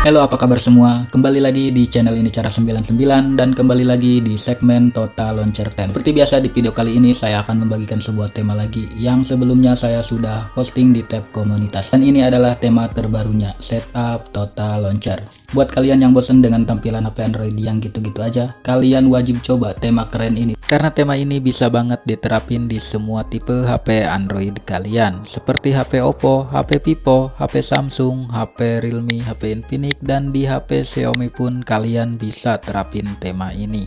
Halo, apa kabar semua? Kembali lagi di channel ini Cara 99 dan kembali lagi di segmen Total Launcher 10. Seperti biasa di video kali ini saya akan membagikan sebuah tema lagi yang sebelumnya saya sudah posting di tab komunitas. Dan ini adalah tema terbarunya, Setup Total Launcher. Buat kalian yang bosan dengan tampilan HP Android yang gitu-gitu aja, kalian wajib coba tema keren ini. Karena tema ini bisa banget diterapin di semua tipe HP Android kalian, seperti HP Oppo, HP Vivo, HP Samsung, HP Realme, HP Infinix, dan di HP Xiaomi pun kalian bisa terapin tema ini.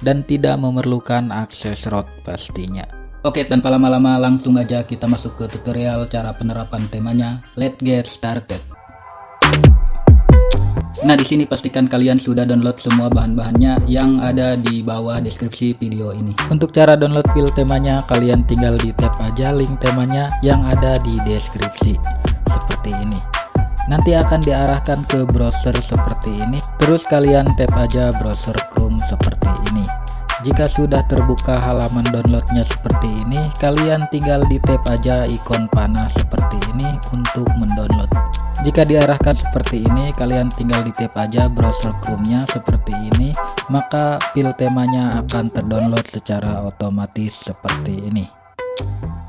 Dan tidak memerlukan akses ROT pastinya. Oke, tanpa lama-lama langsung aja kita masuk ke tutorial cara penerapan temanya. Let's get started. Nah, di sini pastikan kalian sudah download semua bahan-bahannya yang ada di bawah deskripsi video ini. Untuk cara download file temanya, kalian tinggal di tap aja link temanya yang ada di deskripsi. Seperti ini. Nanti akan diarahkan ke browser seperti ini. Terus kalian tap aja browser Chrome seperti ini. Jika sudah terbuka halaman downloadnya seperti ini, kalian tinggal di tap aja ikon panah seperti ini untuk mendownload. Jika diarahkan seperti ini, kalian tinggal di tap aja browser Chrome-nya seperti ini, maka file temanya akan terdownload secara otomatis seperti ini.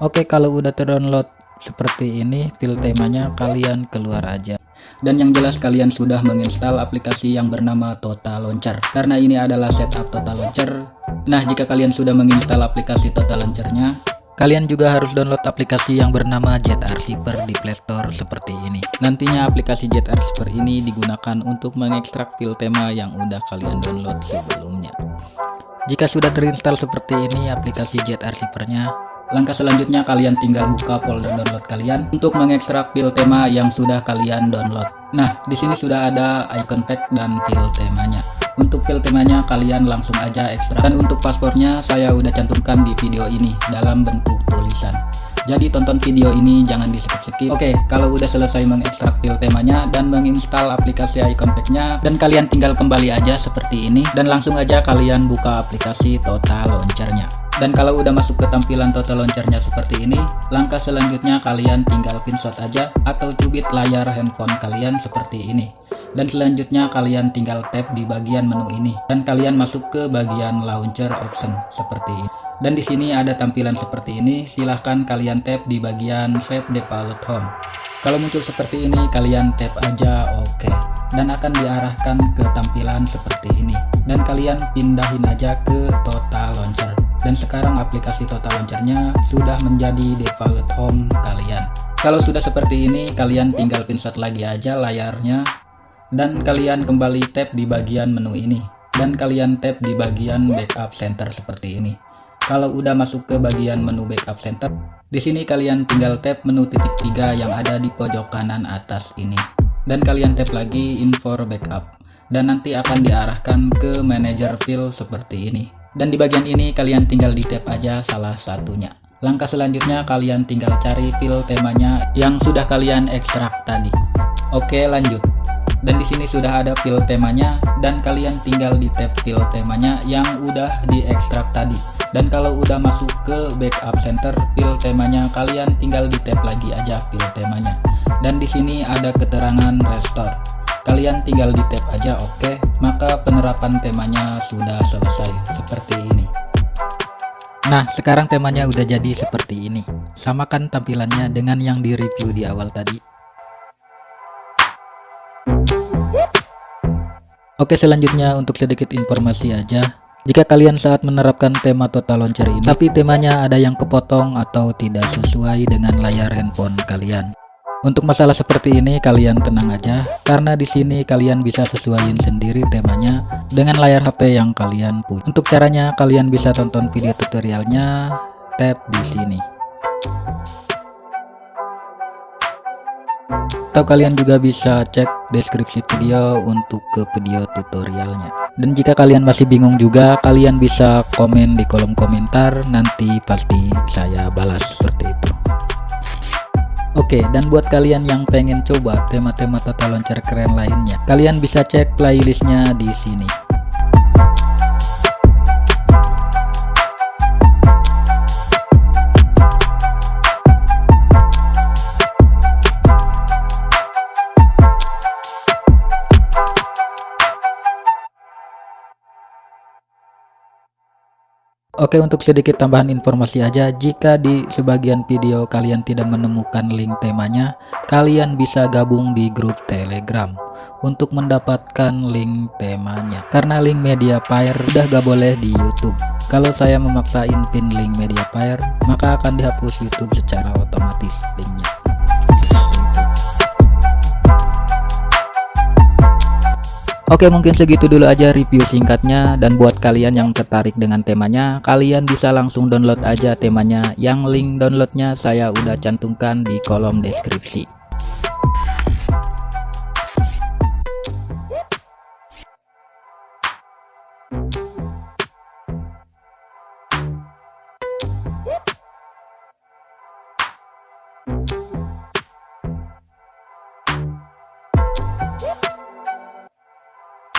Oke, kalau udah terdownload seperti ini file temanya, kalian keluar aja. Dan yang jelas kalian sudah menginstal aplikasi yang bernama Total Launcher, karena ini adalah setup Total Launcher. Nah, jika kalian sudah menginstal aplikasi Total Launcher-nya, kalian juga harus download aplikasi yang bernama ZArchiver di Play Store seperti ini. Nantinya aplikasi ZArchiver ini digunakan untuk mengekstrak file tema yang udah kalian download sebelumnya. Jika sudah terinstall seperti ini aplikasi ZArchiver-nya, langkah selanjutnya kalian tinggal buka folder download kalian untuk mengekstrak file tema yang sudah kalian download. Nah, di sini sudah ada icon pack dan file temanya. Untuk file temanya kalian langsung aja ekstrak, dan untuk paspornya saya udah cantumkan di video ini dalam bentuk tulisan. Jadi tonton video ini jangan di skip-skip. Oke, kalau udah selesai mengekstrak file temanya dan menginstal aplikasi icon pack-nya, dan kalian tinggal kembali aja seperti ini dan langsung aja kalian buka aplikasi Total Launcher-nya. Dan kalau udah masuk ke tampilan Total Launcher-nya seperti ini, langkah selanjutnya kalian tinggal pinshot aja atau cubit layar handphone kalian seperti ini. Dan selanjutnya kalian tinggal tap di bagian menu ini dan kalian masuk ke bagian launcher option seperti ini. Dan di sini ada tampilan seperti ini, silahkan kalian tap di bagian Save Default Home. Kalau muncul seperti ini kalian tap aja OK dan akan diarahkan ke tampilan seperti ini. Dan kalian pindahin aja ke Total Launcher. Dan sekarang aplikasi Total Launcher-nya sudah menjadi default home kalian. Kalau sudah seperti ini kalian tinggal pinshot lagi aja layarnya. Dan kalian kembali tap di bagian menu ini dan kalian tap di bagian backup center seperti ini. Kalau udah masuk ke bagian menu backup center, di sini kalian tinggal tap menu titik 3 yang ada di pojok kanan atas ini dan kalian tap lagi info backup dan nanti akan diarahkan ke manager file seperti ini. Dan di bagian ini kalian tinggal di tap aja salah satunya. Langkah selanjutnya kalian tinggal cari file temanya yang sudah kalian ekstrak tadi. Oke, lanjut. Dan di sini sudah ada file temanya dan kalian tinggal di tab file temanya yang udah diekstrak tadi. Dan kalau udah masuk ke backup center file temanya, kalian tinggal di tab lagi aja file temanya. Dan di sini ada keterangan restore. Kalian tinggal di tab aja OK, maka penerapan temanya sudah selesai seperti ini. Nah, sekarang temanya udah jadi seperti ini. Samakan tampilannya dengan yang di review di awal tadi. Oke, selanjutnya untuk sedikit informasi aja. Jika kalian saat menerapkan tema Total Launcher ini, tapi temanya ada yang kepotong atau tidak sesuai dengan layar handphone kalian. Untuk masalah seperti ini kalian tenang aja, karena di sini kalian bisa sesuaiin sendiri temanya dengan layar HP yang kalian punya. Untuk caranya kalian bisa tonton video tutorialnya, tap di sini. Atau kalian juga bisa cek deskripsi video untuk ke video tutorialnya. Dan jika kalian masih bingung juga, kalian bisa komen di kolom komentar, nanti pasti saya balas seperti itu. Oke, dan buat kalian yang pengen coba tema-tema Total Launcher keren lainnya, kalian bisa cek playlistnya di sini. Oke, untuk sedikit tambahan informasi aja, jika di sebagian video kalian tidak menemukan link temanya, kalian bisa gabung di grup Telegram untuk mendapatkan link temanya. Karena link Mediafire udah gak boleh di YouTube. Kalau saya memaksain pin link Mediafire, maka akan dihapus YouTube secara otomatis linknya. Oke, mungkin segitu dulu aja review singkatnya, dan buat kalian yang tertarik dengan temanya, kalian bisa langsung download aja temanya, yang link downloadnya saya udah cantumkan di kolom deskripsi.